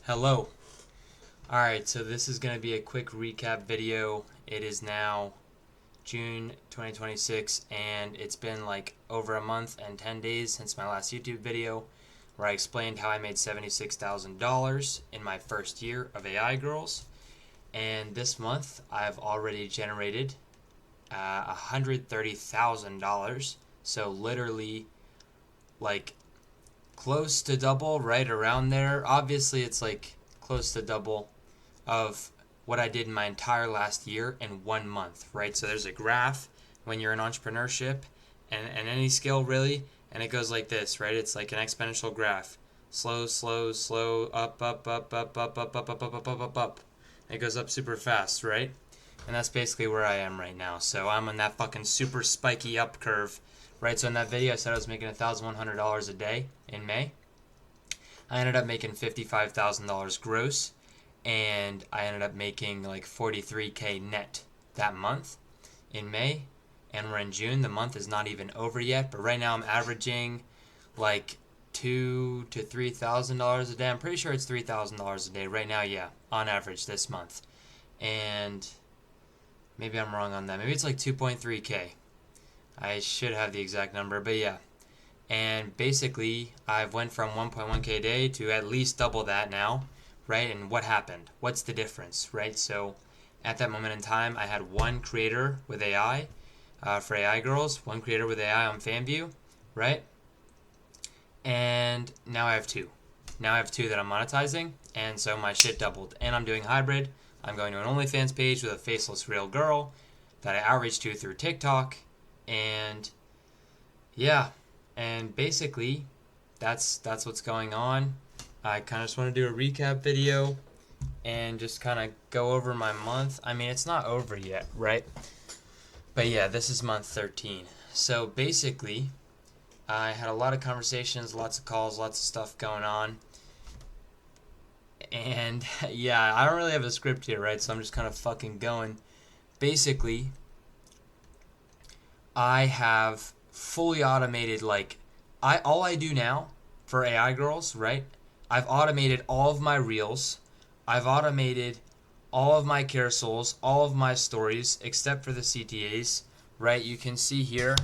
Hello. Alright, so this is going to be a quick recap video. It is now June 2026 and it's been like over a month and 10 days since my last YouTube video where I explained how I made $76,000 in my first year of AI Girls. And this month I've already generated $130,000. So literally like close to double, right around there. Obviously it's like close to double of what I did in my entire last year in 1 month, right? So there's a graph when you're in entrepreneurship and any skill really, and it goes like this, right? It's like an exponential graph. Slow, slow, slow, up, up, up, up, up, up, up, up, up, up, up, up, up. It goes up super fast, right? And that's basically where I am right now. So I'm on that fucking super spiky up curve, right? So in that video I said I was making $1,100 a day in May. I ended up making $55,000 gross, and I ended up making like 43K net that month in May, and we're in June. The month is not even over yet, but right now I'm averaging like $2,000 to $3,000 a day. I'm pretty sure it's $3,000 a day right now, yeah, on average this month. And maybe I'm wrong on that. Maybe it's like 2.3K. I should have the exact number, but yeah. And basically, I've went from 1.1K a day to at least double that now, right? And what happened? What's the difference, right? So at that moment in time, I had one creator with AI for AI Girls, one creator with AI on FanView, right? And now I have two. Now I have two that I'm monetizing, and so my shit doubled. And I'm doing hybrid. I'm going to an OnlyFans page with a faceless real girl that I outreach to through TikTok, and yeah. And basically, that's what's going on. I kind of just want to do a recap video and just kind of go over my month. I mean, it's not over yet, right? But yeah, this is month 13. So basically, I had a lot of conversations, lots of calls, lots of stuff going on. And yeah, I don't really have a script here, right? So I'm just kind of fucking going. Basically, I have fully automated, like, all I do now for AI Girls, right? I've automated all of my reels. I've automated all of my carousels, all of my stories, except for the CTAs, right? You can see here,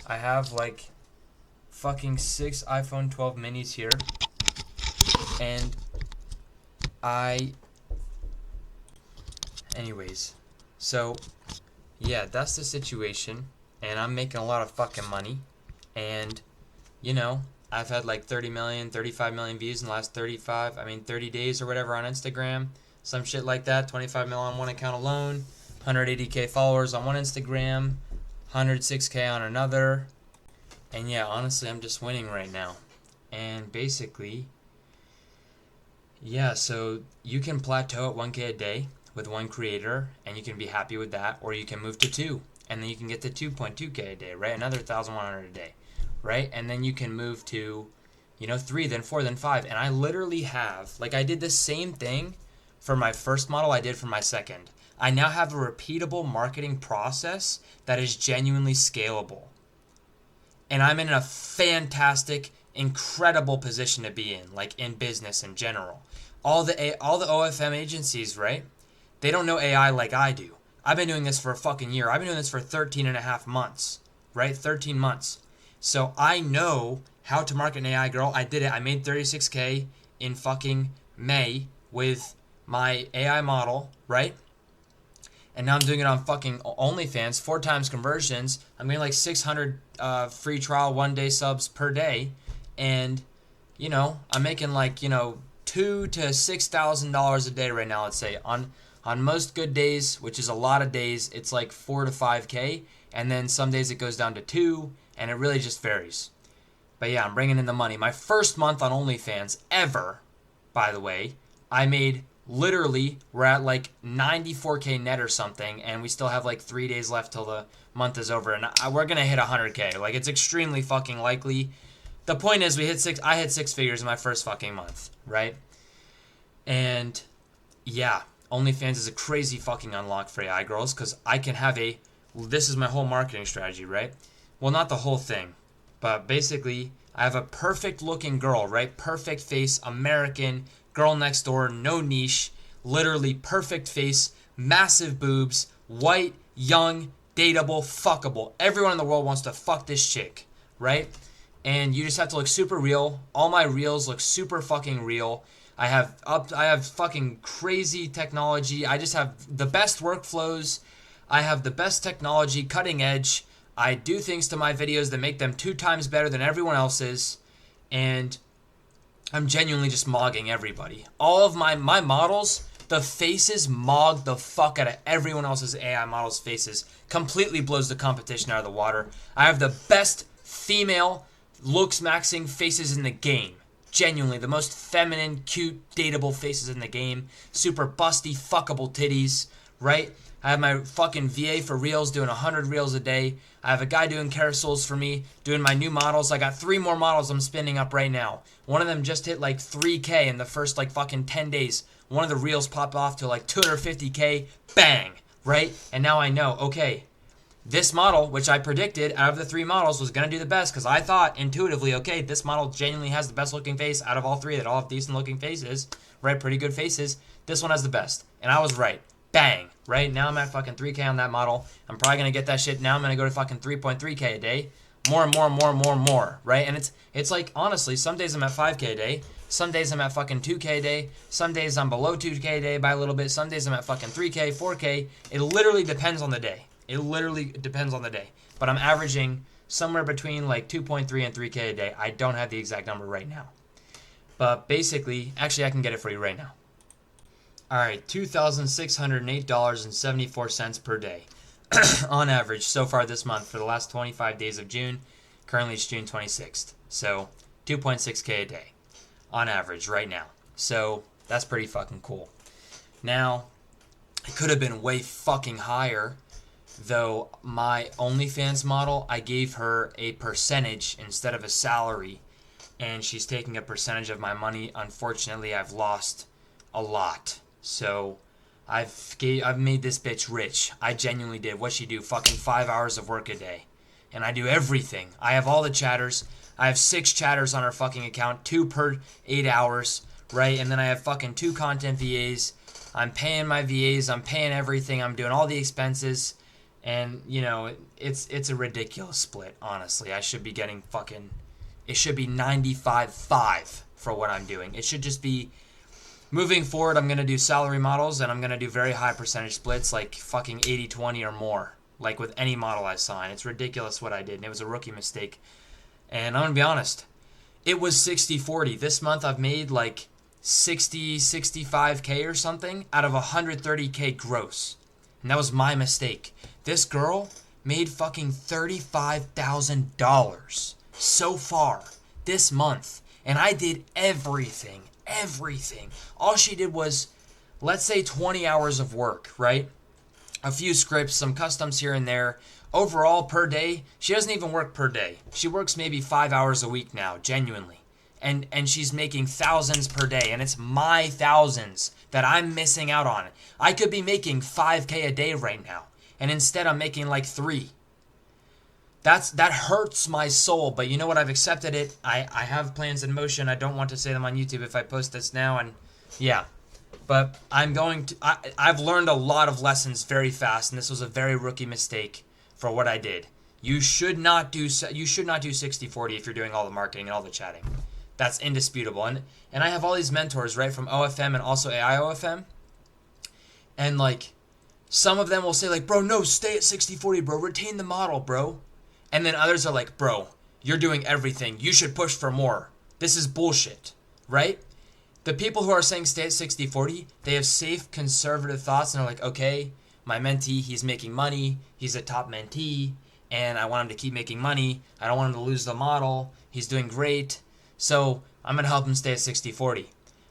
I have like fucking 6 iPhone 12 minis here. And anyways, so yeah, that's the situation. And I'm making a lot of fucking money. And, you know, I've had like 30 million, 35 million views in the last 30 days or whatever on Instagram. Some shit like that. 25 mil on one account alone. 180K followers on one Instagram. 106K on another. And yeah, honestly, I'm just winning right now. And basically, yeah, so you can plateau at 1K a day with one creator, and you can be happy with that, or you can move to 2. And then you can get to 2.2K a day, right? Another 1,100 a day, right? And then you can move to, 3, then 4, then 5. And I literally have, like, I did the same thing for my first model I did for my second. I now have a repeatable marketing process that is genuinely scalable. And I'm in a fantastic, incredible position to be in, like in business in general. All the OFM agencies, right? They don't know AI like I do. I've been doing this for a fucking year. I've been doing this for 13 and a half months, right? 13 months. So I know how to market an AI girl. I did it. I made 36K in fucking May with my AI model, right? And now I'm doing it on fucking OnlyFans, 4 times conversions. I'm getting like 600 free trial 1-day subs per day. And, I'm making like, $2,000 to $6,000 a day right now, let's say. On most good days, which is a lot of days, it's like 4 to 5K. And then some days it goes down to 2, and it really just varies. But yeah, I'm bringing in the money. My first month on OnlyFans ever, by the way, I made literally, we're at like 94K net or something, and we still have like 3 days left till the month is over, and we're going to hit 100K. Like, it's extremely fucking likely. The point is, I hit 6 figures in my first fucking month, right? And yeah, OnlyFans is a crazy fucking unlock for AI girls, because I can have this is my whole marketing strategy, right? Well, not the whole thing, but basically, I have a perfect looking girl, right? Perfect face, American, girl next door, no niche, literally perfect face, massive boobs, white, young, dateable, fuckable. Everyone in the world wants to fuck this chick, right? And you just have to look super real. All my reels look super fucking real. I have fucking crazy technology. I just have the best workflows. I have the best technology, cutting edge. I do things to my videos that make them 2 times better than everyone else's. And I'm genuinely just mogging everybody. All of my models, the faces mog the fuck out of everyone else's AI models' faces. Completely blows the competition out of the water. I have the best female looks maxing faces in the game. Genuinely, the most feminine, cute, dateable faces in the game. Super busty, fuckable titties, right? I have my fucking VA for reels doing 100 reels a day. I have a guy doing carousels for me, doing my new models. I got 3 more models I'm spinning up right now. One of them just hit like 3K in the first like fucking 10 days. One of the reels popped off to like 250K. Bang, right? And now I know, okay, this model, which I predicted out of the 3 models, was going to do the best because I thought intuitively, okay, this model genuinely has the best looking face out of all 3 that all have decent looking faces, right? Pretty good faces. This one has the best. And I was right. Bang, right? Now I'm at fucking 3K on that model. I'm probably going to get that shit. Now I'm going to go to fucking 3.3K a day. More and more and more and more and more, right? And it's like, honestly, some days I'm at 5K a day. Some days I'm at fucking 2K a day. Some days I'm below 2K a day by a little bit. Some days I'm at fucking 3K, 4K. It literally depends on the day. It literally depends on the day. But I'm averaging somewhere between like 2.3 and 3K a day. I don't have the exact number right now. But basically, actually I can get it for you right now. Alright, $2,608.74 per day on average so far this month for the last 25 days of June. Currently it's June 26th. So 2.6K a day on average right now. So that's pretty fucking cool. Now, it could have been way fucking higher, though my OnlyFans model, I gave her a percentage instead of a salary, and she's taking a percentage of my money. Unfortunately, I've lost a lot. So I've made this bitch rich. I genuinely did. What'd she do? Fucking 5 hours of work a day. And I do everything. I have all the chatters. I have 6 chatters on her fucking account, 2 per 8 hours, right? And then I have fucking 2 content VAs. I'm paying my VAs. I'm paying everything. I'm doing all the expenses. And, you know, it's a ridiculous split, honestly. I should be getting fucking... It should be 95-5 for what I'm doing. It should just be... Moving forward, I'm going to do salary models, and I'm going to do very high percentage splits, like fucking 80-20 or more, like with any model I sign. It's ridiculous what I did, and it was a rookie mistake. And I'm going to be honest, it was 60-40. This month I've made like 65K or something out of 130K gross. And that was my mistake. This girl made fucking $35,000 so far this month. And I did everything. All she did was, let's say 20 hours of work, right? A few scripts, some customs here and there. Overall, per day, she doesn't even work per day. She works maybe 5 hours a week now, genuinely. And she's making thousands per day, and it's my thousands that I'm missing out on. I could be making 5K a day right now, and instead I'm making like 3. That hurts my soul, but you know what? I've accepted it. I have plans in motion. I don't want to say them on YouTube if I post this now, and yeah. But I've learned a lot of lessons very fast, and this was a very rookie mistake for what I did. You should not do 60-40 if you're doing all the marketing and all the chatting. That's indisputable. And I have all these mentors, right, from OFM and also AI OFM. And like, some of them will say like, bro, no, stay at 60-40, bro. Retain the model, bro. And then others are like, bro, you're doing everything. You should push for more. This is bullshit, right? The people who are saying stay at 60-40, they have safe, conservative thoughts and are like, okay, my mentee, he's making money. He's a top mentee, and I want him to keep making money. I don't want him to lose the model. He's doing great. So I'm going to help him stay at 60-40.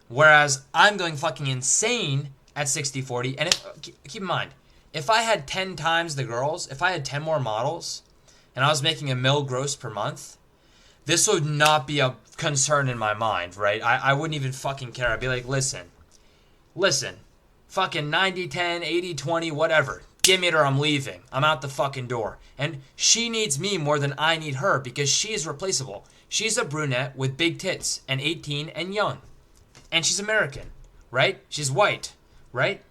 Whereas I'm going fucking insane at 60-40. And keep in mind, if I had 10 times the girls, if I had 10 more models, and I was making $1 million gross per month, this would not be a concern in my mind, right? I wouldn't even fucking care. I'd be like, listen, fucking 90-10, 80-20, whatever. Give me it or I'm leaving. I'm out the fucking door. And she needs me more than I need her because she is replaceable. She's a brunette with big tits and 18 and young. and she's American, right? She's white, right?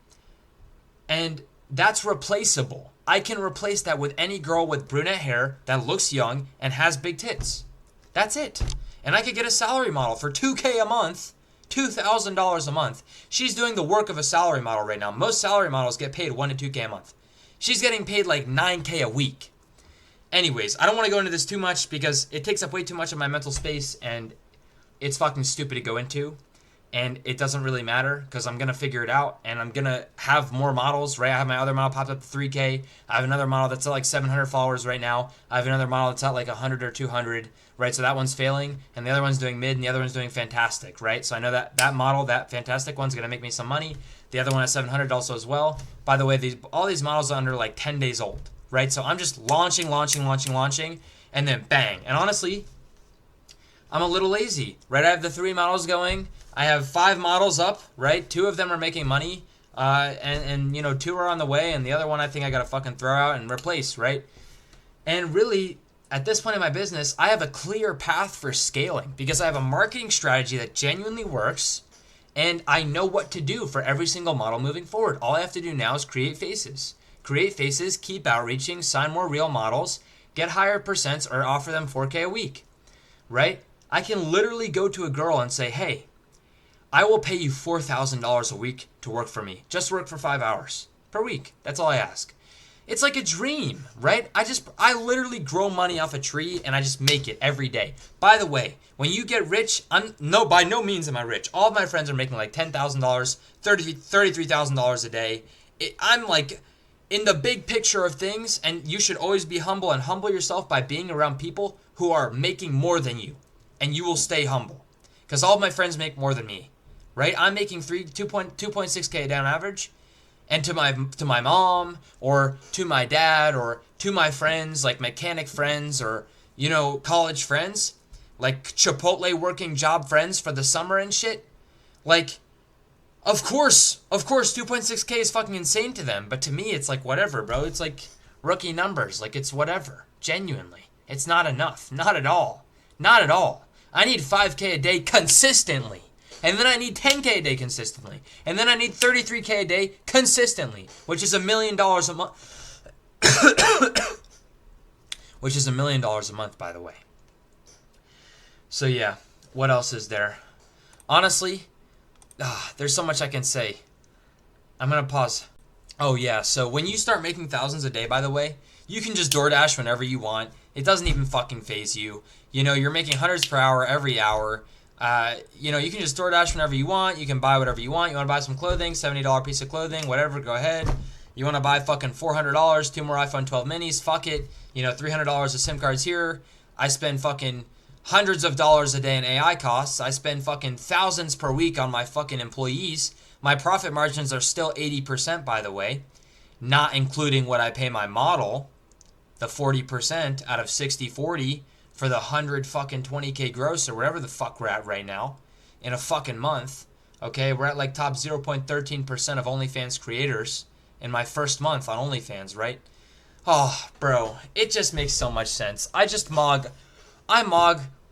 And that's replaceable. I can replace that with any girl with brunette hair that looks young and has big tits. That's it. And I could get a salary model for $2K a month, $2,000 a month. She's doing the work of a salary model right now. Most salary models get paid $1 to $2K a month. She's getting paid like $9K a week. Anyways, I don't want to go into this too much because it takes up way too much of my mental space and it's fucking stupid to go into. And it doesn't really matter because I'm going to figure it out and I'm going to have more models, right? I have my other model popped up to 3K. I have another model that's at like 700 followers right now. I have another model that's at like 100 or 200, right? So that one's failing and the other one's doing mid and the other one's doing fantastic, right? So I know that model, that fantastic one's going to make me some money. The other one at 700 also as well. By the way, all these models are under like 10 days old, right? So I'm just launching, and then bang. And honestly, I'm a little lazy, right? I have the 3 models going. I have 5 models up, right? 2 of them are making money, and 2 are on the way, and the other one I think I gotta fucking throw out and replace, right? And really, at this point in my business, I have a clear path for scaling because I have a marketing strategy that genuinely works, and I know what to do for every single model moving forward. All I have to do now is create faces. Create faces, keep outreaching, sign more real models, get higher percents, or offer them 4K a week, right? I can literally go to a girl and say, hey, I will pay you $4,000 a week to work for me. Just work for 5 hours per week. That's all I ask. It's like a dream, right? I literally grow money off a tree and I just make it every day. By the way, when you get rich, by no means am I rich. All of my friends are making like $10,000, $33,000 a day. I'm like in the big picture of things, and you should always be humble and humble yourself by being around people who are making more than you, and you will stay humble. Because all of my friends make more than me. Right? I'm making 2.6K a day on average. And to my mom or to my dad or to my friends, like mechanic friends or, college friends, like Chipotle working job friends for the summer and shit, like, of course, 2.6K is fucking insane to them. But to me, it's like, whatever, bro. It's like rookie numbers. Like, it's whatever. Genuinely. It's not enough. Not at all. Not at all. I need 5K a day consistently. And then I need 10K a day consistently. And then I need 33K a day consistently, which is $1 million a month. Which is $1 million a month, by the way. So yeah, what else is there? Honestly, there's so much I can say. I'm going to pause. Oh yeah, so when you start making thousands a day, by the way, you can just DoorDash whenever you want. It doesn't even fucking faze you. You're making hundreds per hour every hour. You can just DoorDash whenever you want. You can buy whatever you want. You want to buy some clothing, $70 piece of clothing, whatever, go ahead. You want to buy fucking $400, 2 more iPhone 12 minis, fuck it. $300 of SIM cards here. I spend fucking hundreds of dollars a day in AI costs. I spend fucking thousands per week on my fucking employees. My profit margins are still 80%, by the way, not including what I pay my model, the 40% out of 60-40. For the 100 fucking 20K gross or whatever the fuck we're at right now in a fucking month. Okay, we're at like top 0.13% of OnlyFans creators in my first month on OnlyFans, right? Oh, bro, it just makes so much sense. I mog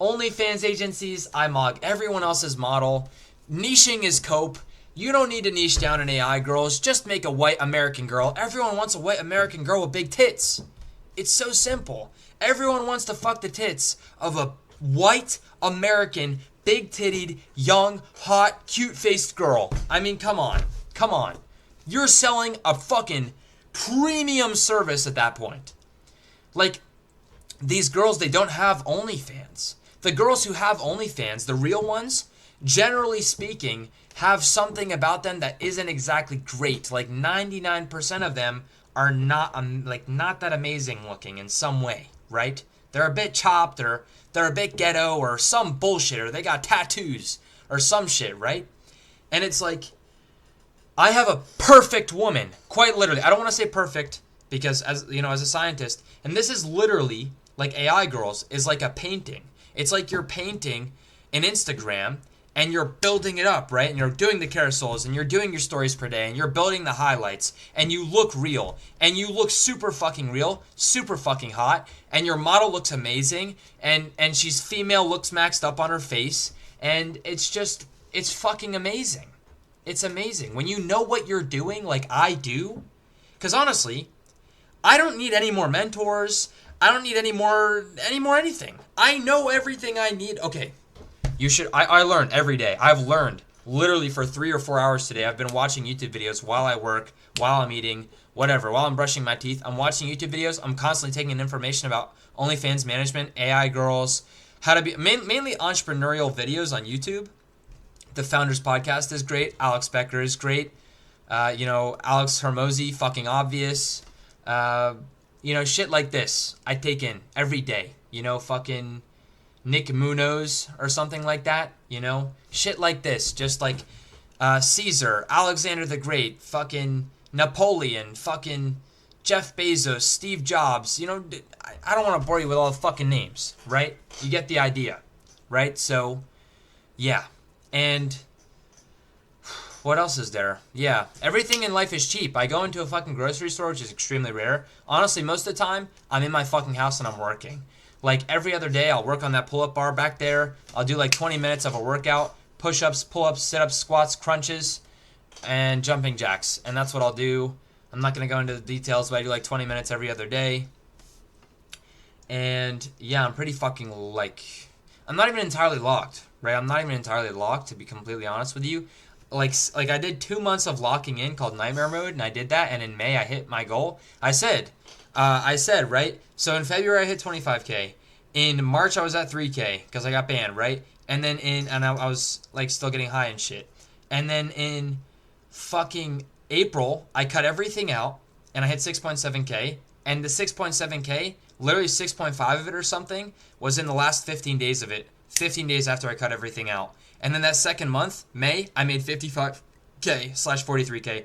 OnlyFans agencies, I mog everyone else's model. Niching is cope. You don't need to niche down in AI girls. Just make a white American girl. Everyone wants a white American girl with big tits. It's so simple. Everyone wants to fuck the tits of a white American, big-tittied, young, hot, cute-faced girl. I mean, come on. You're selling a fucking premium service at that point. Like, these girls, they don't have OnlyFans. The girls who have OnlyFans, the real ones, generally speaking, have something about them that isn't exactly great. Like 99% of them are not that amazing looking in some way, right? They're a bit chopped, or they're a bit ghetto, or some bullshit, or they got tattoos, or some shit, right? And it's like, I have a perfect woman, quite literally. I don't want to say perfect, because as a scientist, and this is literally, like AI girls, is like a painting. It's like you're painting an Instagram, and you're building it up, right? And you're doing the carousels, and you're doing your stories per day, and you're building the highlights, and you look real, and you look super fucking real, super fucking hot, and your model looks amazing, and she's female, looks maxed up on her face, and it's just It's fucking amazing. It's amazing. When you know what you're doing, like I do, because honestly, I don't need any more mentors. I don't need any more anything. I know everything I need. Okay, I learn every day. I've learned literally for 3 or 4 hours today. I've been watching YouTube videos while I work, while I'm eating, whatever, while I'm brushing my teeth. I'm watching YouTube videos. I'm constantly taking in information about OnlyFans management, AI girls, how to be, mainly entrepreneurial videos on YouTube. The Founders Podcast is great. Alex Becker is great. Alex Hermosi, fucking obvious. Shit like this I take in every day. Fucking Nick Munoz or something like that. Shit like this. Just like Caesar, Alexander the Great, fucking Napoleon, fucking Jeff Bezos, Steve Jobs. I don't want to bore you with all the fucking names, right? You get the idea, right? So, yeah. And what else is there? Yeah, everything in life is cheap. I go into a fucking grocery store, which is extremely rare. Honestly, most of the time, I'm in my fucking house and I'm working. Like every other day, I'll work on that pull-up bar back there. I'll do like 20 minutes of a workout, push-ups, pull-ups, sit-ups, squats, crunches, and jumping jacks. And that's what I'll do. I'm not going to go into the details, but I do like 20 minutes every other day. And yeah, I'm pretty fucking I'm not even entirely locked, right? I'm not even entirely locked, to be completely honest with you. Like I did 2 months of locking in called Nightmare Mode, and I did that, and in May I hit my goal. I said, right? So in February I hit 25K. In March I was at 3K because I got banned, right? And then I was like still getting high and shit. And then in fucking April I cut everything out and I hit 6.7K. And the 6.7K, literally 6.5 of it or something, was in the last 15 days of it. 15 days after I cut everything out. And then that second month, May, I made 55K/43K.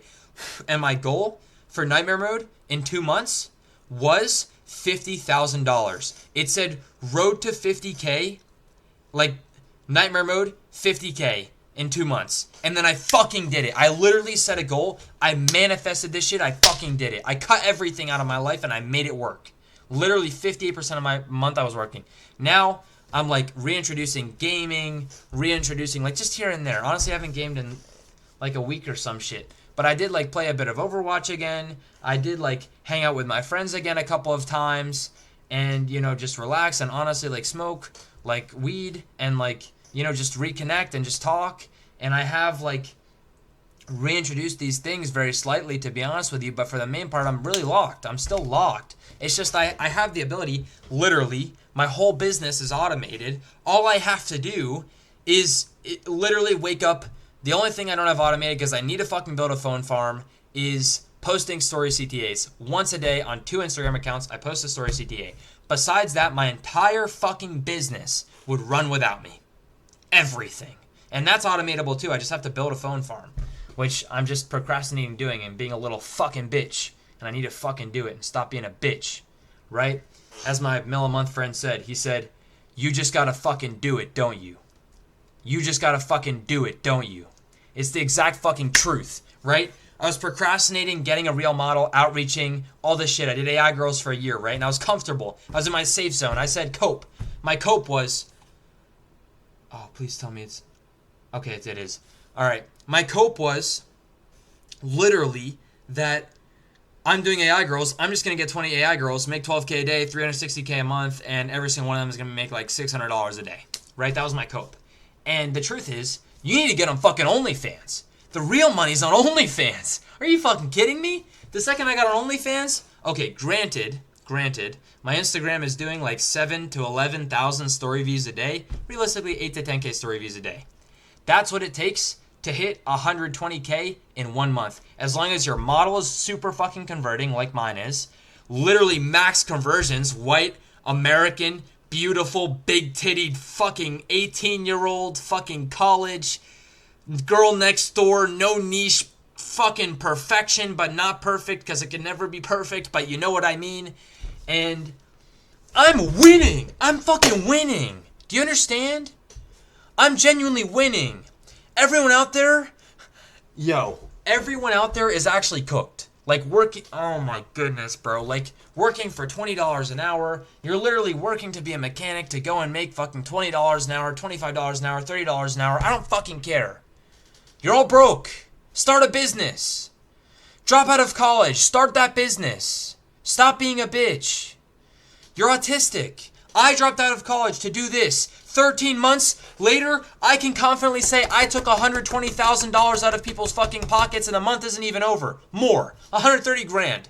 And my goal for Nightmare Mode in 2 months was $50,000. It said road to 50K, like Nightmare Mode, 50K in 2 months. And then I fucking did it. I literally set a goal. I manifested this shit. I fucking did it. I cut everything out of my life and I made it work. Literally 58% of my month I was working. Now I'm like reintroducing gaming, like just here and there. Honestly, I haven't gamed in like a week or some shit. But I did like play a bit of Overwatch again. I did like hang out with my friends again a couple of times and, just relax and honestly like smoke like weed and like, just reconnect and just talk. And I have like reintroduced these things very slightly, to be honest with you. But for the main part, I'm really locked. I'm still locked. It's just I have the ability, literally, my whole business is automated. All I have to do is literally wake up. The only thing I don't have automated, because I need to fucking build a phone farm, is posting story CTAs. Once a day on 2 Instagram accounts, I post a story CTA. Besides that, my entire fucking business would run without me. Everything. And that's automatable too. I just have to build a phone farm, which I'm just procrastinating doing and being a little fucking bitch. And I need to fucking do it and stop being a bitch, right? As my mill-a-month friend said, he said, you just gotta fucking do it, don't you? You just gotta fucking do it, don't you? It's the exact fucking truth, right? I was procrastinating, getting a real model, outreaching, all this shit. I did AI girls for a year, right? And I was comfortable. I was in my safe zone. I said cope. My cope was... Oh, please tell me it's... Okay, it is. All right. My cope was literally that I'm doing AI girls. I'm just going to get 20 AI girls, make 12K a day, 360K a month, and every single one of them is going to make like $600 a day, right? That was my cope. And the truth is, you need to get on fucking OnlyFans. The real money's on OnlyFans. Are you fucking kidding me? The second I got on OnlyFans, okay, granted, my Instagram is doing like 7 to 11,000 story views a day. Realistically, 8 to 10K story views a day. That's what it takes to hit 120K in 1 month. As long as your model is super fucking converting like mine is. Literally max conversions, white, American, beautiful, big-tittied, fucking 18-year-old, fucking college, girl next door, no niche, fucking perfection, but not perfect because it can never be perfect, but you know what I mean. And I'm winning. I'm fucking winning. Do you understand? I'm genuinely winning. Everyone out there, everyone out there is actually cooked. Like working, oh my goodness, bro. Like working for $20 an hour. You're literally working to be a mechanic to go and make fucking $20 an hour, $25 an hour, $30 an hour. I don't fucking care. You're all broke. Start a business. Drop out of college. Start that business. Stop being a bitch. You're autistic. I dropped out of college to do this. 13 months later, I can confidently say I took $120,000 out of people's fucking pockets and the month isn't even over. More. 130 grand.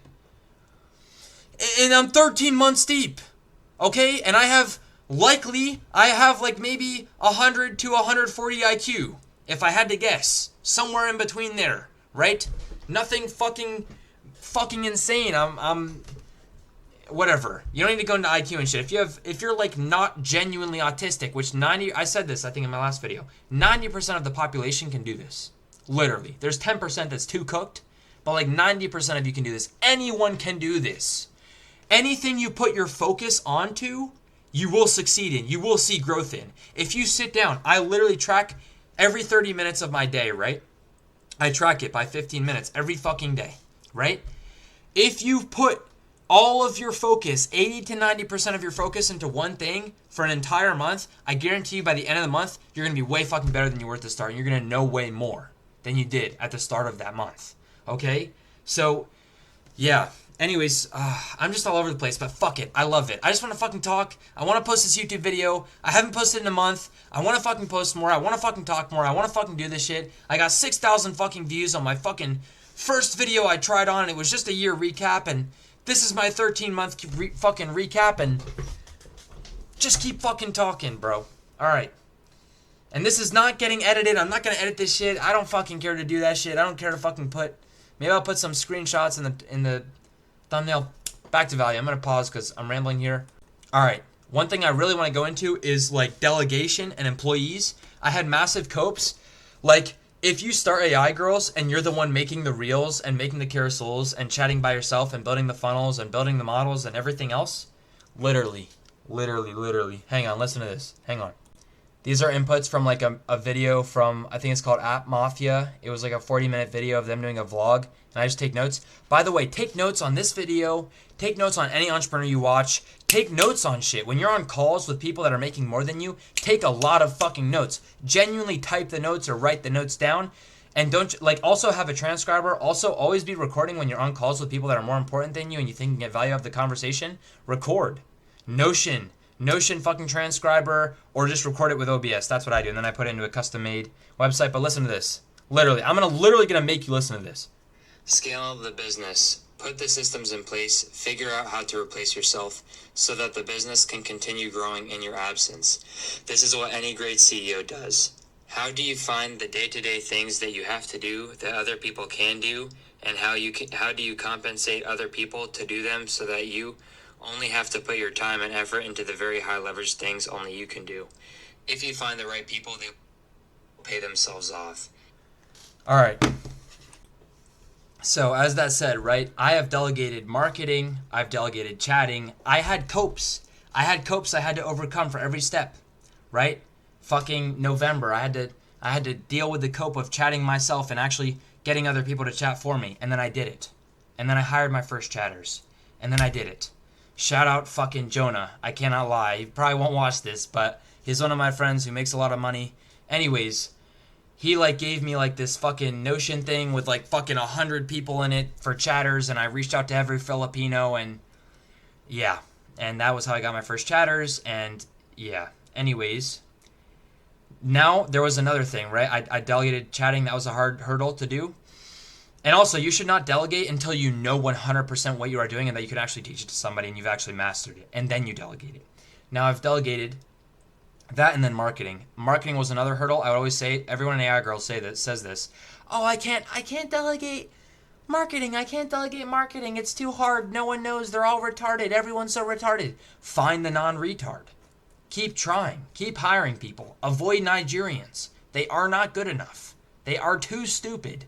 And I'm 13 months deep. Okay? And I have like maybe 100 to 140 IQ. If I had to guess. Somewhere in between there. Right? Nothing fucking insane. I'm whatever. You don't need to go into IQ and shit. If you're like not genuinely autistic, which I said this I think in my last video, 90% of the population can do this. Literally. There's 10% that's too cooked, but like 90% of you can do this. Anyone can do this. Anything you put your focus onto, you will succeed in. You will see growth in. If you sit down, I literally track every 30 minutes of my day, right? I track it by 15 minutes every fucking day, right? If you put all of your focus, 80 to 90% of your focus into one thing for an entire month, I guarantee you by the end of the month, you're going to be way fucking better than you were at the start. And you're going to know way more than you did at the start of that month. Okay? So, yeah. Anyways, I'm just all over the place, but fuck it. I love it. I just want to fucking talk. I want to post this YouTube video. I haven't posted in a month. I want to fucking post more. I want to fucking talk more. I want to fucking do this shit. I got 6,000 fucking views on my fucking first video I tried on. It was just a year recap, and this is my 13-month fucking recap, and just keep fucking talking, bro. Alright. And this is not getting edited. I'm not going to edit this shit. I don't fucking care to do that shit. I don't care to fucking maybe I'll put some screenshots in the thumbnail. Back to value. I'm going to pause because I'm rambling here. Alright. One thing I really want to go into is like delegation and employees. I had massive copes. Like, if you start AI Girls and you're the one making the reels and making the carousels and chatting by yourself and building the funnels and building the models and everything else, literally. Hang on, listen to this. Hang on. These are inputs from like a video from, I think it's called App Mafia. It was like a 40-minute video of them doing a vlog, and I just take notes. By the way, take notes on this video. Take notes on any entrepreneur you watch. Take notes on shit. When you're on calls with people that are making more than you, take a lot of fucking notes. Genuinely type the notes or write the notes down. And don't, like, also have a transcriber. Also, always be recording when you're on calls with people that are more important than you and you think you can get value out of the conversation. Record. Notion fucking transcriber, or just record it with OBS. That's what I do. And then I put it into a custom-made website. But listen to this. Literally. I'm gonna make you listen to this. Scale the business. Put the systems in place. Figure out how to replace yourself so that the business can continue growing in your absence. This is what any great CEO does. How do you find the day-to-day things that you have to do that other people can do, and how do you compensate other people to do them so that you only have to put your time and effort into the very high leverage things only you can do? If you find the right people, they will pay themselves off. All right. So as that said, right, I have delegated marketing. I've delegated chatting. I had copes I had to overcome for every step, right? Fucking November, I had to deal with the cope of chatting myself and actually getting other people to chat for me. And then I did it. And then I hired my first chatters. And then I did it. Shout out fucking Jonah. I cannot lie. He probably won't watch this, but he's one of my friends who makes a lot of money. Anyways, he like gave me like this fucking Notion thing with like fucking 100 people in it for chatters, and I reached out to every Filipino, and yeah. And that was how I got my first chatters, and yeah. Anyways, now there was another thing, right? I delegated chatting. That was a hard hurdle to do. And also, you should not delegate until you know 100% what you are doing and that you can actually teach it to somebody and you've actually mastered it. And then you delegate it. Now, I've delegated that, and then marketing. Marketing was another hurdle. I would always say, everyone in AI Girls says this. Oh, I can't delegate marketing. I can't delegate marketing. It's too hard. No one knows. They're all retarded. Everyone's so retarded. Find the non-retard. Keep trying. Keep hiring people. Avoid Nigerians. They are not good enough. They are too stupid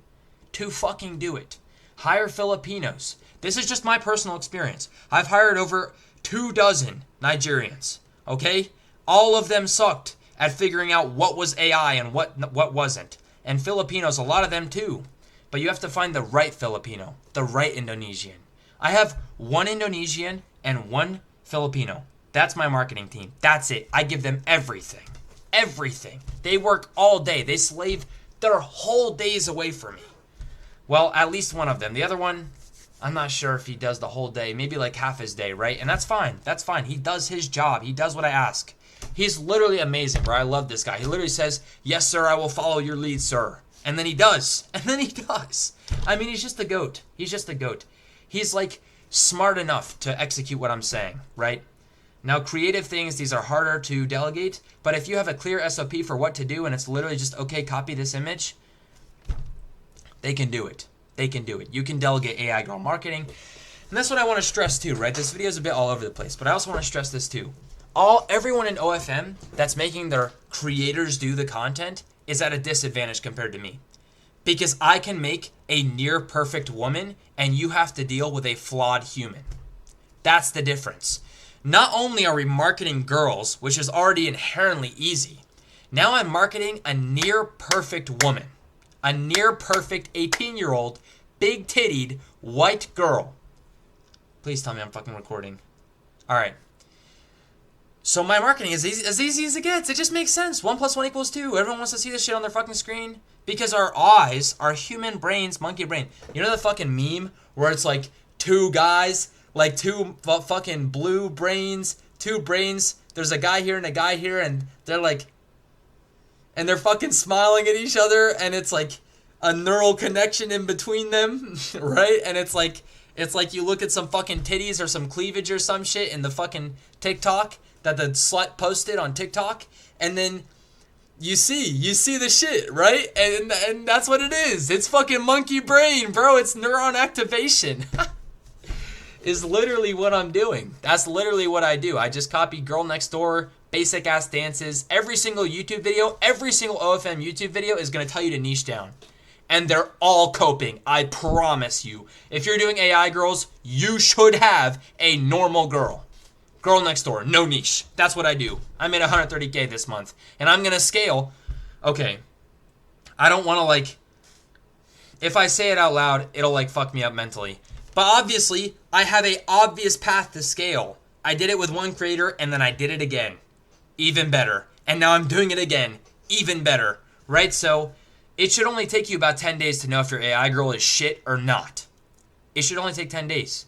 to fucking do it. Hire Filipinos. This is just my personal experience. I've hired over 24 Nigerians. Okay? All of them sucked at figuring out what was AI and what wasn't. And Filipinos, a lot of them too. But you have to find the right Filipino, the right Indonesian. I have one Indonesian and one Filipino. That's my marketing team. That's it. I give them everything. Everything. They work all day. They slave They're whole days away from me. Well, at least one of them. The other one, I'm not sure if he does the whole day, maybe like half his day, right? And that's fine. That's fine. He does his job. He does what I ask. He's literally amazing, bro. I love this guy. He literally says, yes, sir, I will follow your lead, sir. And then he does. And then he does. I mean, he's just the GOAT. He's just the GOAT. He's like smart enough to execute what I'm saying, right? Now, creative things, these are harder to delegate. But if you have a clear SOP for what to do and it's literally just, okay, copy this image, they can do it. They can do it. You can delegate AI girl marketing. And that's what I want to stress too, right? This video is a bit all over the place, but I also want to stress this too. Everyone in OFM that's making their creators do the content is at a disadvantage compared to me. Because I can make a near perfect woman and you have to deal with a flawed human. That's the difference. Not only are we marketing girls, which is already inherently easy, now I'm marketing a near perfect woman. A near perfect 18-year-old, big tittied, white girl. Please tell me I'm fucking recording. Alright. So my marketing is as easy as it gets. It just makes sense. 1 + 1 = 2. Everyone wants to see this shit on their fucking screen. Because our eyes, our human brains, monkey brain. You know the fucking meme where it's like two guys, like two fucking blue brains, two brains. There's a guy here and a guy here, and they're like, and they're fucking smiling at each other, and it's like a neural connection in between them, right? And it's like you look at some fucking titties or some cleavage or some shit in the fucking TikTok that the slut posted on TikTok, and then you see the shit, right? And that's what it is. It's fucking monkey brain, bro. It's neuron activation. Is literally what I'm doing. That's literally what I do. I just copy Girl Next Door, basic ass dances. Every single YouTube video, every single OFM YouTube video is going to tell you to niche down. And they're all coping. I promise you. If you're doing AI girls, you should have a normal girl. Girl Next Door, no niche. That's what I do. I made 130K this month. And I'm going to scale. Okay. I don't want to like, if I say it out loud, it'll like fuck me up mentally. But obviously, I have a obvious path to scale. I did it with one creator and then I did it again. Even better. And now I'm doing it again. Even better. Right? So it should only take you about 10 days to know if your AI girl is shit or not. It should only take 10 days.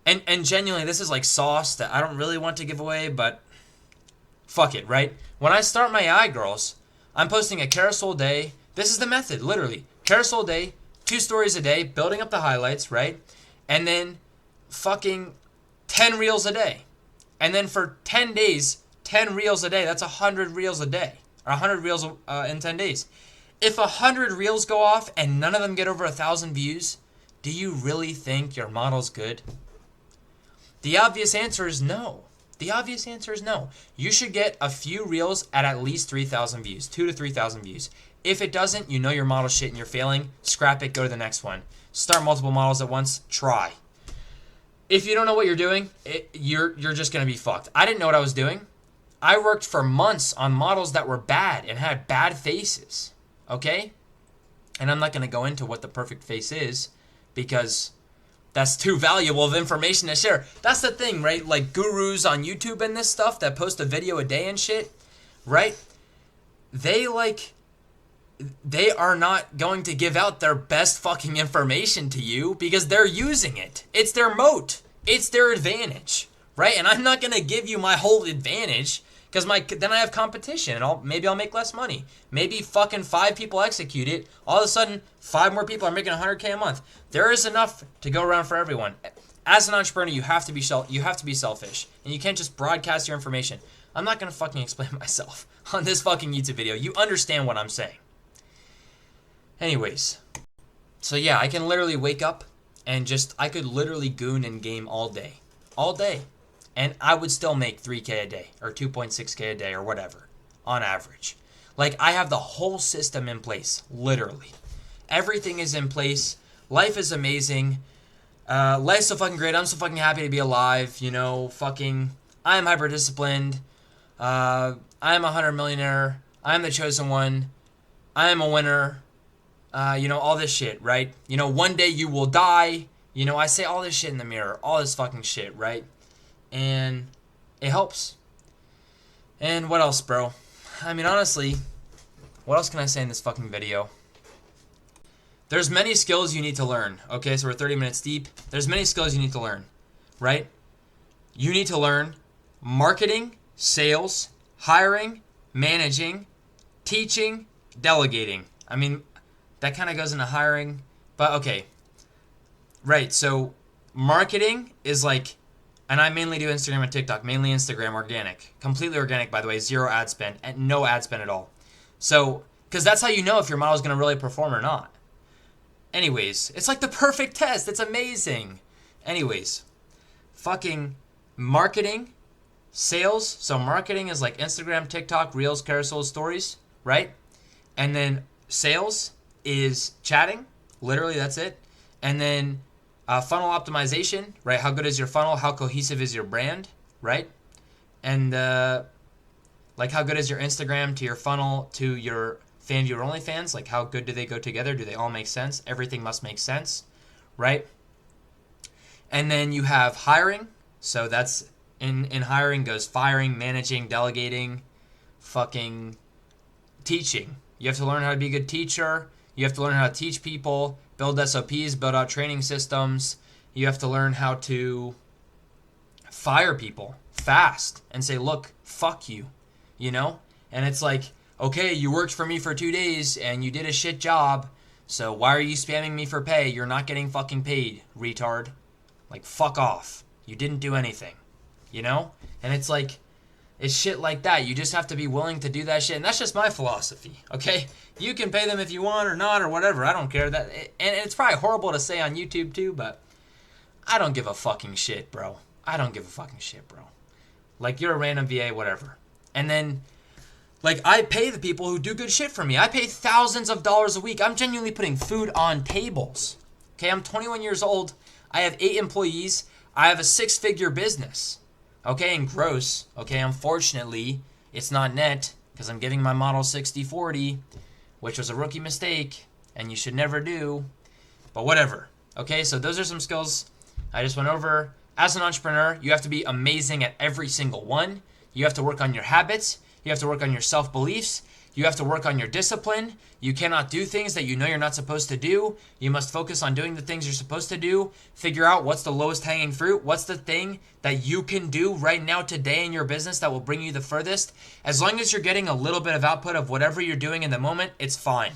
And genuinely, this is like sauce that I don't really want to give away, but fuck it, right? When I start my AI girls, I'm posting a carousel day. This is the method, literally. Carousel day, 2 stories a day, building up the highlights, right? And then fucking 10 reels a day. And then for 10 days, 10 reels a day, that's 100 reels a day. Or 100 reels in 10 days. If 100 reels go off and none of them get over 1,000 views, do you really think your model's good? The obvious answer is no. The obvious answer is no. You should get a few reels at least 3,000 views. 2,000 to 3,000 views. If it doesn't, you know your model's shit and you're failing. Scrap it, go to the next one. Start multiple models at once. Try. If you don't know what you're doing, you're just going to be fucked. I didn't know what I was doing. I worked for months on models that were bad and had bad faces. Okay? And I'm not going to go into what the perfect face is because that's too valuable of information to share. That's the thing, right? Like gurus on YouTube and this stuff that post a video a day and shit, right? They are not going to give out their best fucking information to you because they're using it. It's their moat. It's their advantage, right? And I'm not going to give you my whole advantage because then I have competition and maybe I'll make less money. Maybe fucking 5 people execute it. All of a sudden, 5 more people are making 100K a month. There is enough to go around for everyone. As an entrepreneur, you have to be selfish, and you can't just broadcast your information. I'm not going to fucking explain myself on this fucking YouTube video. You understand what I'm saying. Anyways, so yeah, I can literally wake up and I could literally goon and game all day. All day. And I would still make 3K a day or 2.6K a day or whatever on average. Like I have the whole system in place, literally. Everything is in place. Life is amazing. Life's so fucking great. I'm so fucking happy to be alive. You know, fucking, I am hyper disciplined. I am a 100 millionaire. I am the chosen one. I am a winner. You know, all this shit, right? You know, one day you will die. You know, I say all this shit in the mirror. All this fucking shit, right? And it helps. And what else, bro? I mean, honestly, What else can I say in this fucking video? There's many skills you need to learn. Okay, so we're 30 minutes deep. There's many skills you need to learn, right? You need to learn marketing, sales, hiring, managing, teaching, delegating. I mean, that kind of goes into hiring, but okay. Right, so marketing is like, and I mainly do Instagram and TikTok, mainly Instagram, organic. Completely organic, by the way, zero ad spend, and no ad spend at all. So, because that's how you know if your model is going to really perform or not. Anyways, it's like the perfect test. It's amazing. Anyways, fucking marketing, sales. So marketing is like Instagram, TikTok, Reels, Carousel, Stories, right? And then sales is chatting. Literally, that's it. And then funnel optimization, right? How good is your funnel? How cohesive is your brand, right? And like how good is your Instagram to your funnel to your fan viewer OnlyFans? Like how good do they go together? Do they all make sense? Everything must make sense, right? And then you have hiring. So that's in hiring goes firing, managing, delegating, fucking teaching. You have to learn how to be a good teacher. You have to learn how to teach people, build SOPs, build out training systems. You have to learn how to fire people fast and say, look, fuck you, you know? And it's like, okay, you worked for me for 2 days and you did a shit job, so why are you spamming me for pay? You're not getting fucking paid, retard. Like, fuck off. You didn't do anything, you know? And it's like, it's shit like that. You just have to be willing to do that shit. And that's just my philosophy, okay? You can pay them if you want or not or whatever. I don't care. And it's probably horrible to say on YouTube too, but I don't give a fucking shit, bro. I don't give a fucking shit, bro. Like, you're a random VA, whatever. And then, like, I pay the people who do good shit for me. I pay thousands of dollars a week. I'm genuinely putting food on tables. Okay, I'm 21 years old. I have 8 employees. I have a 6-figure business. Okay, and gross. Okay, unfortunately, it's not net because I'm giving my model 60-40, which was a rookie mistake, and you should never do. But whatever. Okay, so those are some skills I just went over. As an entrepreneur, you have to be amazing at every single one. You have to work on your habits. You have to work on your self-beliefs. You have to work on your discipline. You cannot do things that you know you're not supposed to do. You must focus on doing the things you're supposed to do. Figure out what's the lowest hanging fruit. What's the thing that you can do right now today in your business that will bring you the furthest. As long as you're getting a little bit of output of whatever you're doing in the moment, it's fine.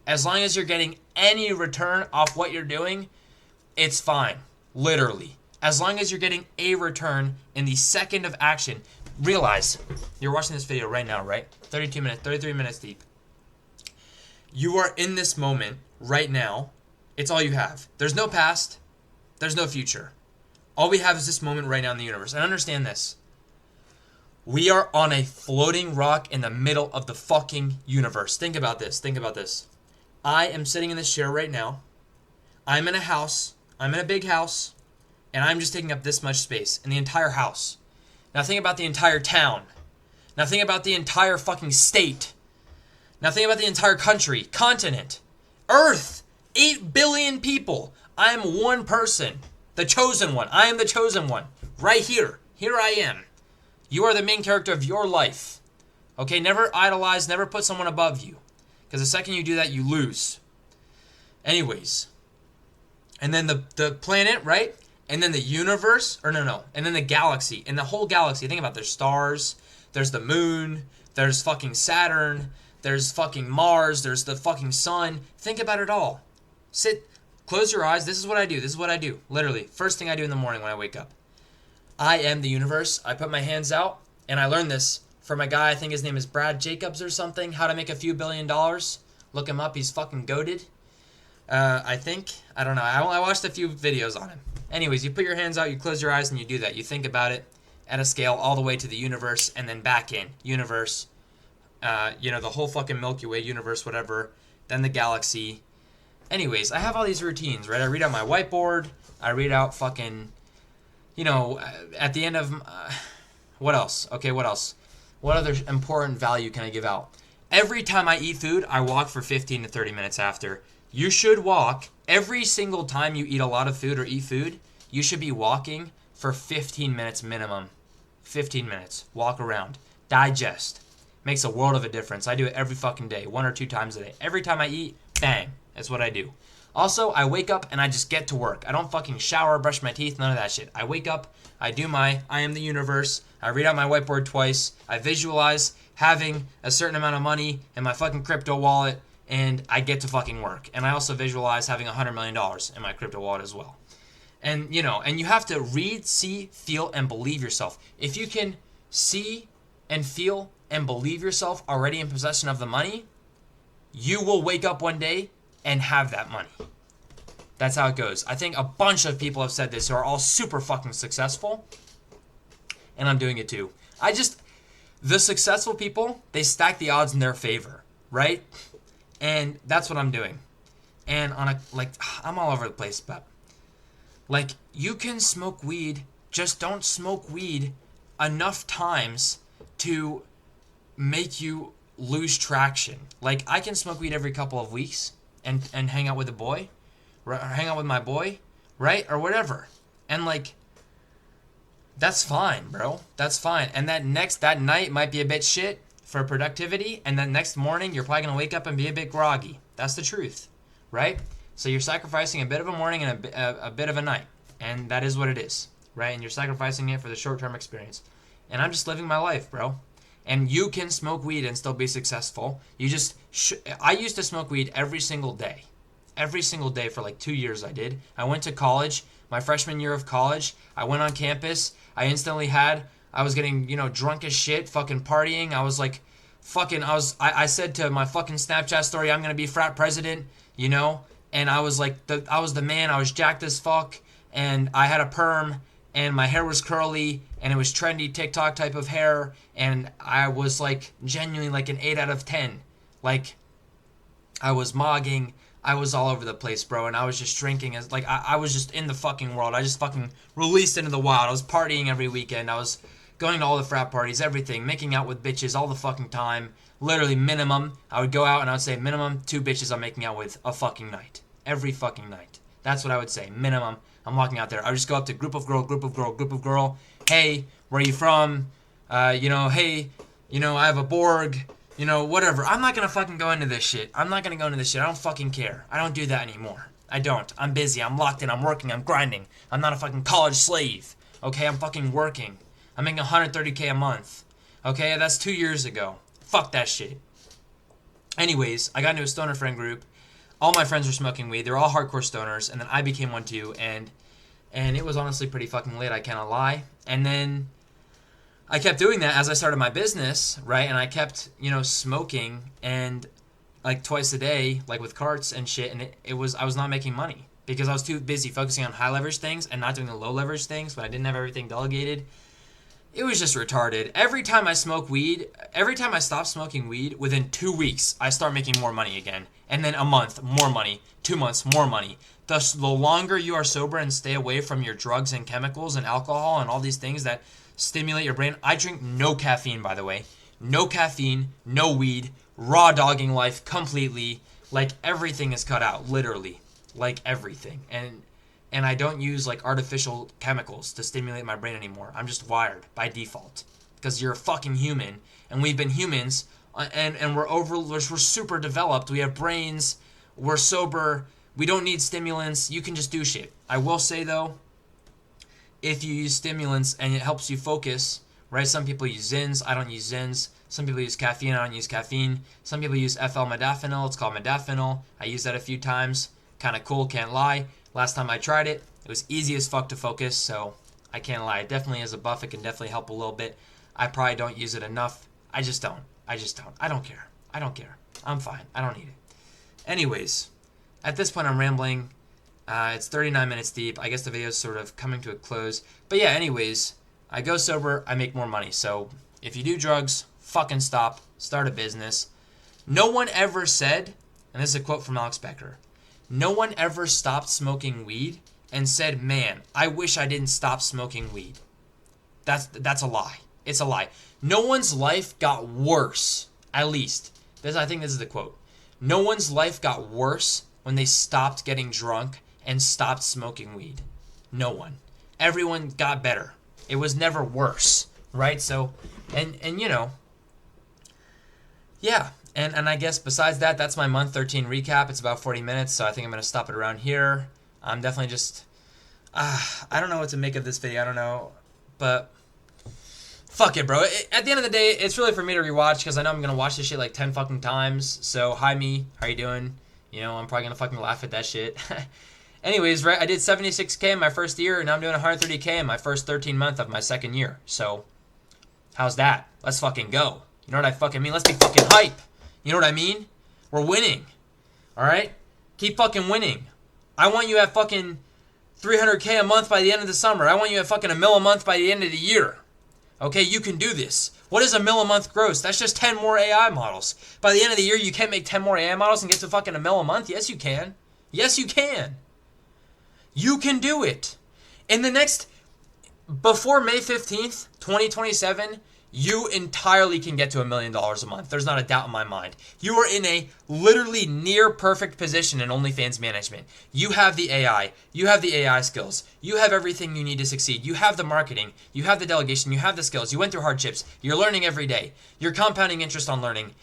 As long as you're getting any return off what you're doing, it's fine. Literally. As long as you're getting a return in the second of action. Realize, you're watching this video right now, right? 32 minutes, 33 minutes deep. You are in this moment right now. It's all you have. There's no past. There's no future. All we have is this moment right now in the universe. And understand this. We are on a floating rock in the middle of the fucking universe. Think about this. Think about this. I am sitting in this chair right now. I'm in a house. I'm in a big house. And I'm just taking up this much space in the entire house. Now think about the entire town. Now think about the entire fucking state. Now think about the entire country, continent, Earth, 8 billion people. I am one person, the chosen one. I am the chosen one, right here. Here I am. You are the main character of your life. Okay, never idolize, never put someone above you. Because the second you do that, you lose. Anyways. And then the planet, right? And then the universe, and then the galaxy. And the whole galaxy, think about it. There's stars, there's the moon, there's fucking Saturn, there's fucking Mars, there's the fucking sun. Think about it all. Sit, close your eyes. This is what I do. Literally, first thing I do in the morning when I wake up. I am the universe. I put my hands out, and I learned this from a guy, I think his name is Brad Jacobs or something, How to Make a Few $1 billion. Look him up, he's fucking goated. I think. I don't know. I watched a few videos on him. Anyways, you put your hands out, you close your eyes, and you do that. You think about it at a scale all the way to the universe and then back in. Universe, the whole fucking Milky Way universe, whatever. Then the galaxy. Anyways, I have all these routines, right? I read out my whiteboard. I read out fucking, at the end of, what else? Okay, what else? What other important value can I give out? Every time I eat food, I walk for 15 to 30 minutes after. You should walk every single time you eat a lot of food or eat food. You should be walking for 15 minutes minimum. 15 minutes. Walk around. Digest. Makes a world of a difference. I do it every fucking day, 1 or 2 times a day. Every time I eat, bang, that's what I do. Also, I wake up and I just get to work. I don't fucking shower, brush my teeth, none of that shit. I wake up, I do my I am the universe, I read out my whiteboard twice, I visualize having a certain amount of money in my fucking crypto wallet, and I get to fucking work. And I also visualize having $100 million in my crypto wallet as well. And, and you have to read, see, feel, and believe yourself. If you can see and feel and believe yourself already in possession of the money, you will wake up one day and have that money. That's how it goes. I think a bunch of people have said this who are all super fucking successful, and I'm doing it too. The successful people, they stack the odds in their favor, right? And that's what I'm doing. And I'm all over the place, but you can smoke weed, just don't smoke weed enough times to make you lose traction. I can smoke weed every couple of weeks and hang out with a boy, or hang out with my boy, right? Or whatever. And that's fine, bro. That's fine. And that night might be a bit shit for productivity, and then next morning you're probably gonna wake up and be a bit groggy. That's the truth, right? So you're sacrificing a bit of a morning and a bit of a night, and that is what it is, right? And you're sacrificing it for the short-term experience. And I'm just living my life, bro. And you can smoke weed and still be successful. I used to smoke weed every single day. Every single day for 2 years I did. I went to college, my freshman year of college. I went on campus. I was getting, drunk as shit, fucking partying. I was I said to my fucking Snapchat story, I'm going to be frat president, and I was I was the man. I was jacked as fuck, and I had a perm, and my hair was curly, and it was trendy TikTok type of hair, and I was genuinely an 8 out of 10. I was mogging, I was all over the place, bro, and I was just drinking as I was just in the fucking world. I just fucking released into the wild. I was partying every weekend. I was going to all the frat parties, everything, making out with bitches all the fucking time. Literally minimum, I would go out and I would say minimum 2 bitches I'm making out with a fucking night. Every fucking night. That's what I would say. Minimum. I'm walking out there. I would just go up to group of girl. Hey, where are you from? Hey, I have a Borg. Whatever. I'm not gonna fucking go into this shit. I don't fucking care. I don't do that anymore. I don't. I'm busy. I'm locked in. I'm working. I'm grinding. I'm not a fucking college slave. Okay, I'm fucking working. I'm making $130K a month. Okay, that's 2 years ago. Fuck that shit. Anyways, I got into a stoner friend group. All my friends were smoking weed. They're all hardcore stoners, and then I became one too, and it was honestly pretty fucking lit, I cannot lie. And then I kept doing that as I started my business, right? And I kept, smoking and twice a day, with carts and shit, and I was not making money because I was too busy focusing on high leverage things and not doing the low leverage things, but I didn't have everything delegated. It was just retarded. Every time I stop smoking weed, within 2 weeks, I start making more money again. And then a month, more money. 2 months, more money. Thus, the longer you are sober and stay away from your drugs and chemicals and alcohol and all these things that stimulate your brain. I drink no caffeine, by the way. No caffeine, no weed, raw dogging life completely. Everything is cut out, literally. Everything. And I don't use artificial chemicals to stimulate my brain anymore. I'm just wired by default because you're a fucking human, and we've been humans, and we're super developed. We have brains. We're sober. We don't need stimulants. You can just do shit. I will say though, if you use stimulants and it helps you focus, right? Some people use Zins. I don't use Zins. Some people use caffeine. I don't use caffeine. Some people use FL-modafinil. It's called modafinil. I use that a few times. Kind of cool, can't lie. Last time I tried it, it was easy as fuck to focus, so I can't lie. It definitely is a buff. It can definitely help a little bit. I probably don't use it enough. I just don't. I don't care. I'm fine. I don't need it. Anyways, at this point I'm rambling. It's 39 minutes deep. I guess the video is sort of coming to a close. But yeah, anyways, I go sober, I make more money. So if you do drugs, fucking stop. Start a business. No one ever said, and this is a quote from Alex Becker, no one ever stopped smoking weed and said, man, I wish I didn't stop smoking weed. That's a lie. It's a lie. No one's life got worse, at least. I think this is the quote. No one's life got worse when they stopped getting drunk and stopped smoking weed. No one. Everyone got better. It was never worse, right? So, and yeah, and I guess besides that, that's my month 13 recap. It's about 40 minutes, so I think I'm gonna stop it around here. I'm definitely just I don't know what to make of this video. I don't know, but fuck it, bro. At the end of the day, it's really for me to rewatch because I know I'm gonna watch this shit like 10 fucking times. So hi me, how you doing? You know, I'm probably gonna fucking laugh at that shit. Anyways, right, I did 76K in my first year, and now I'm doing 130K in my first 13 month of my second year. So how's that? Let's fucking go. You know what I fucking mean? Let's be fucking hype. You know what I mean? We're winning. Alright? Keep fucking winning. I want you at fucking 300K a month by the end of the summer. I want you at fucking $1 million a month by the end of the year. Okay, you can do this. What is $1 million a month gross? That's just 10 more AI models. By the end of the year, you can't make 10 more AI models and get to fucking $1 million a month? Yes, you can. Yes, you can. You can do it. In the next, before May 15th, 2027, you entirely can get to $1 million a month. There's not a doubt in my mind. You are in a literally near perfect position in OnlyFans management. You have the AI. You have the AI skills. You have everything you need to succeed. You have the marketing. You have the delegation. You have the skills. You went through hardships. You're learning every day. You're compounding interest on learning.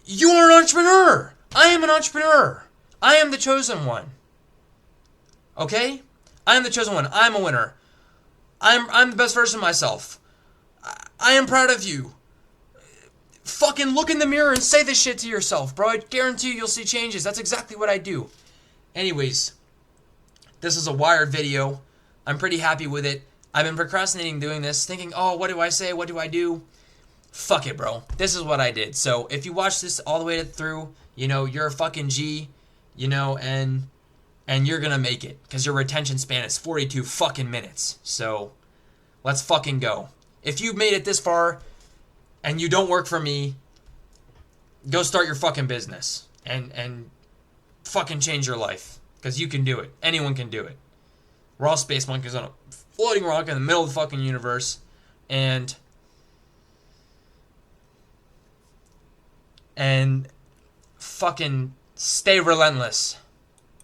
You are an entrepreneur. I am an entrepreneur. I am the chosen one. Okay? I am the chosen one. I'm a winner. I'm the best version of myself. I am proud of you. Fucking look in the mirror and say this shit to yourself, bro. I guarantee you'll see changes. That's exactly what I do. Anyways, this is a wired video. I'm pretty happy with it. I've been procrastinating doing this, thinking, oh, what do I say? What do I do? Fuck it, bro. This is what I did. So if you watch this all the way through, you know, you're a fucking G, you know, and you're gonna make it. Because your retention span is 42 fucking minutes. So let's fucking go. If you've made it this far and you don't work for me, go start your fucking business and fucking change your life. Because you can do it. Anyone can do it. We're all space monkeys on a floating rock in the middle of the fucking universe. And fucking stay relentless.